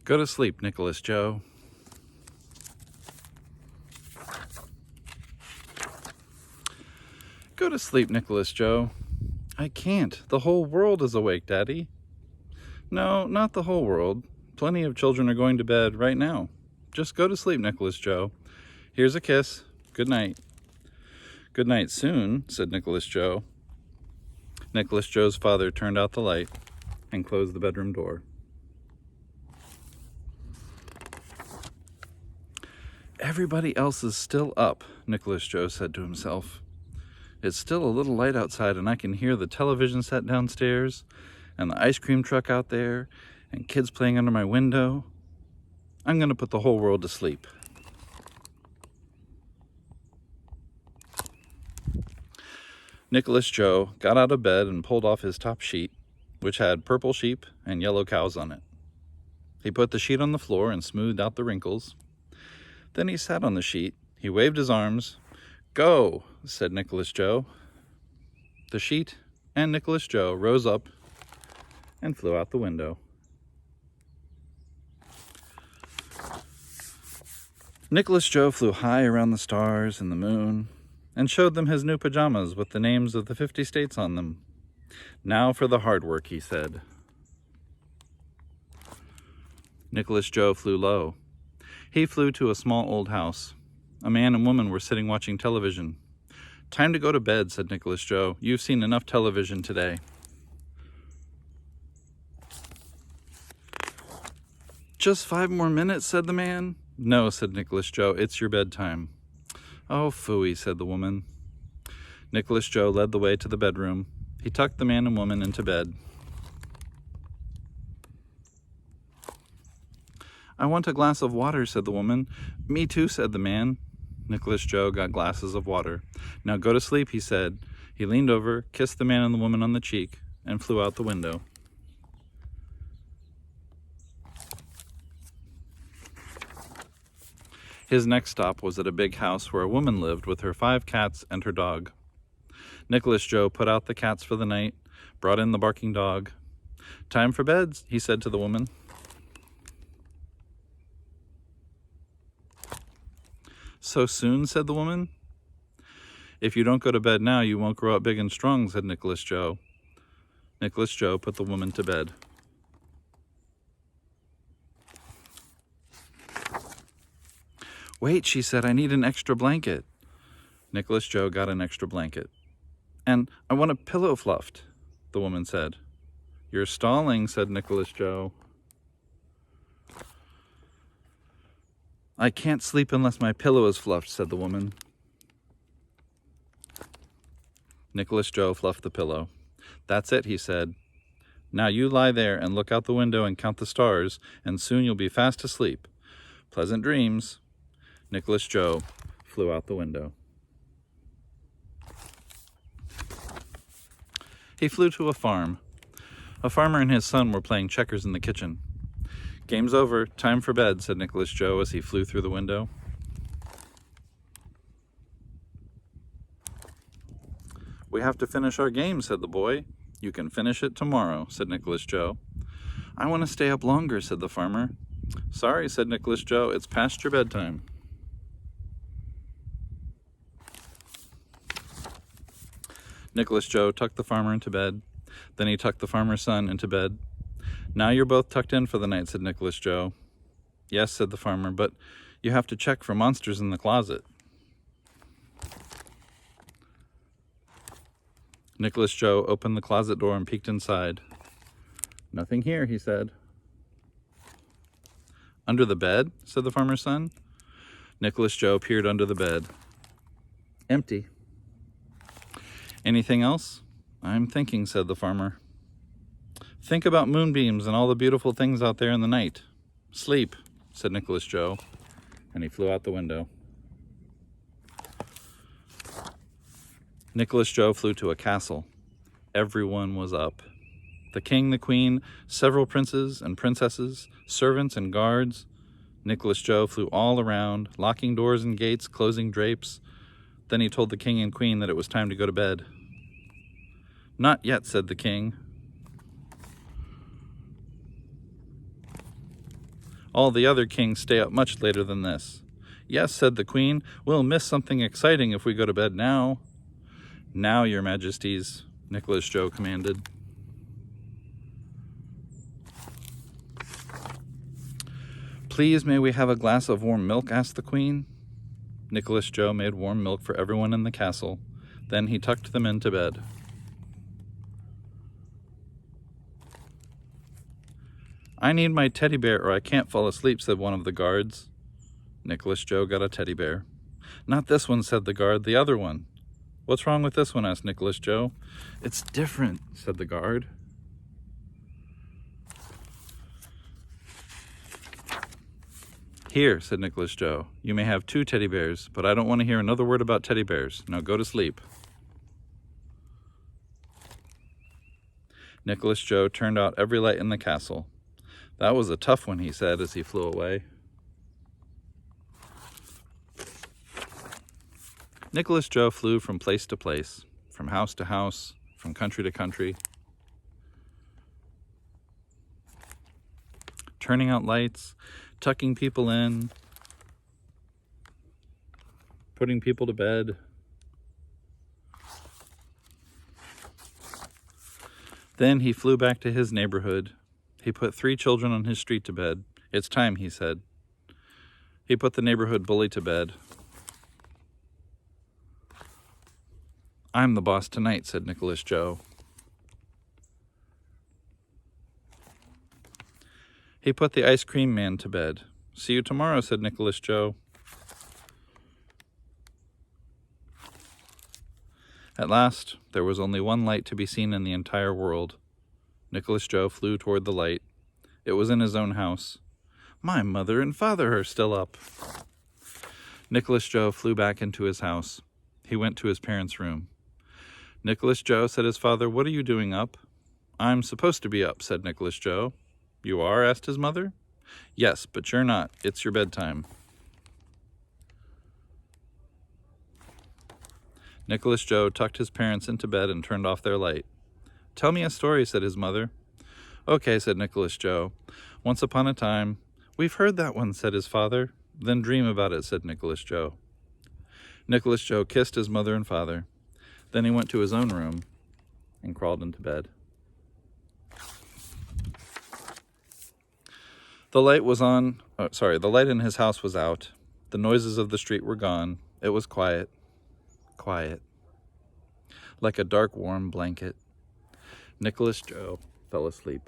Go to sleep, Nicholas Joe. Go to sleep, Nicholas Joe. I can't. The whole world is awake, Daddy. No, not the whole world. Plenty of children are going to bed right now. Just go to sleep, Nicholas Joe. Here's a kiss. Good night. Good night soon, said Nicholas Joe. Nicholas Joe's father turned out the light and closed the bedroom door. Everybody else is still up, Nicholas Joe said to himself. It's still a little light outside, and I can hear the television set downstairs and the ice cream truck out there and kids playing under my window. I'm going to put the whole world to sleep. Nicholas Joe got out of bed and pulled off his top sheet, which had purple sheep and yellow cows on it. He put the sheet on the floor and smoothed out the wrinkles. Then he sat on the sheet. He waved his arms. Go, said Nicholas Joe. The sheet and Nicholas Joe rose up and flew out the window. Nicholas Joe flew high around the stars and the moon and showed them his new pajamas with the names of the 50 states on them. Now for the hard work, he said. Nicholas Joe flew low. He flew to a small old house. A man and woman were sitting watching television. Time to go to bed, said Nicholas Joe. You've seen enough television today. Just 5 more minutes, said the man. No, said Nicholas Joe, it's your bedtime. Oh, phooey, said the woman. Nicholas Joe led the way to the bedroom. He tucked the man and woman into bed. I want a glass of water, said the woman. Me too, said the man. Nicholas Joe got glasses of water. Now go to sleep, he said. He leaned over, kissed the man and the woman on the cheek, and flew out the window. His next stop was at a big house where a woman lived with her 5 cats and her dog. Nicholas Joe put out the cats for the night, brought in the barking dog. Time for bed, he said to the woman. So soon, said the woman. If you don't go to bed now, you won't grow up big and strong, said Nicholas Joe. Nicholas Joe put the woman to bed. Wait, she said, I need an extra blanket. Nicholas Joe got an extra blanket. And I want a pillow fluffed, the woman said. You're stalling, said Nicholas Joe. I can't sleep unless my pillow is fluffed, said the woman. Nicholas Joe fluffed the pillow. That's it, he said. Now you lie there and look out the window and count the stars, and soon you'll be fast asleep. Pleasant dreams. Nicholas Joe flew out the window. He flew to a farm. A farmer and his son were playing checkers in the kitchen. Game's over. Time for bed, said Nicholas Joe as he flew through the window. We have to finish our game, said the boy. You can finish it tomorrow, said Nicholas Joe. I want to stay up longer, said the farmer. Sorry, said Nicholas Joe. It's past your bedtime. Nicholas Joe tucked the farmer into bed. Then he tucked the farmer's son into bed. Now you're both tucked in for the night, said Nicholas Joe. Yes, said the farmer, but you have to check for monsters in the closet. Nicholas Joe opened the closet door and peeked inside. Nothing here, he said. Under the bed, said the farmer's son. Nicholas Joe peered under the bed. Empty. Anything else? I'm thinking, said the farmer. Think about moonbeams and all the beautiful things out there in the night. Sleep, said Nicholas Joe, and he flew out the window. Nicholas Joe flew to a castle. Everyone was up. The king, the queen, several princes and princesses, servants and guards. Nicholas Joe flew all around, locking doors and gates, closing drapes. Then he told the king and queen that it was time to go to bed. Not yet, said the king. All the other kings stay up much later than this. Yes, said the queen, we'll miss something exciting if we go to bed now. Now, your majesties, Nicholas Joe commanded. Please, may we have a glass of warm milk, asked the queen. Nicholas Joe made warm milk for everyone in the castle. Then he tucked them into bed. I need my teddy bear or I can't fall asleep, said one of the guards. Nicholas Joe got a teddy bear. Not this one, said the guard, the other one. What's wrong with this one, asked Nicholas Joe. It's different, said the guard. Here, said Nicholas Joe, you may have 2 teddy bears, but I don't want to hear another word about teddy bears. Now go to sleep. Nicholas Joe turned out every light in the castle. That was a tough one, he said as he flew away. Nicholas Joe flew from place to place, from house to house, from country to country, turning out lights, tucking people in, putting people to bed. Then he flew back to his neighborhood. He put 3 children on his street to bed. It's time, he said. He put the neighborhood bully to bed. I'm the boss tonight, said Nicholas Joe. He put the ice cream man to bed. See you tomorrow, said Nicholas Joe. At last, there was only one light to be seen in the entire world. Nicholas Joe flew toward the light. It was in his own house. My mother and father are still up. Nicholas Joe flew back into his house. He went to his parents' room. Nicholas Joe, said his father, what are you doing up? I'm supposed to be up, said Nicholas Joe. You are? Asked his mother. Yes, but you're not. It's your bedtime. Nicholas Joe tucked his parents into bed and turned off their light. Tell me a story, said his mother. Okay, said Nicholas Joe. Once upon a time. We've heard that one, said his father. Then dream about it, said Nicholas Joe. Nicholas Joe kissed his mother and father. Then he went to his own room and crawled into bed. The light was on. The light in his house was out. The noises of the street were gone. It was quiet. Quiet. Like a dark, warm blanket. Nicholas Joe fell asleep.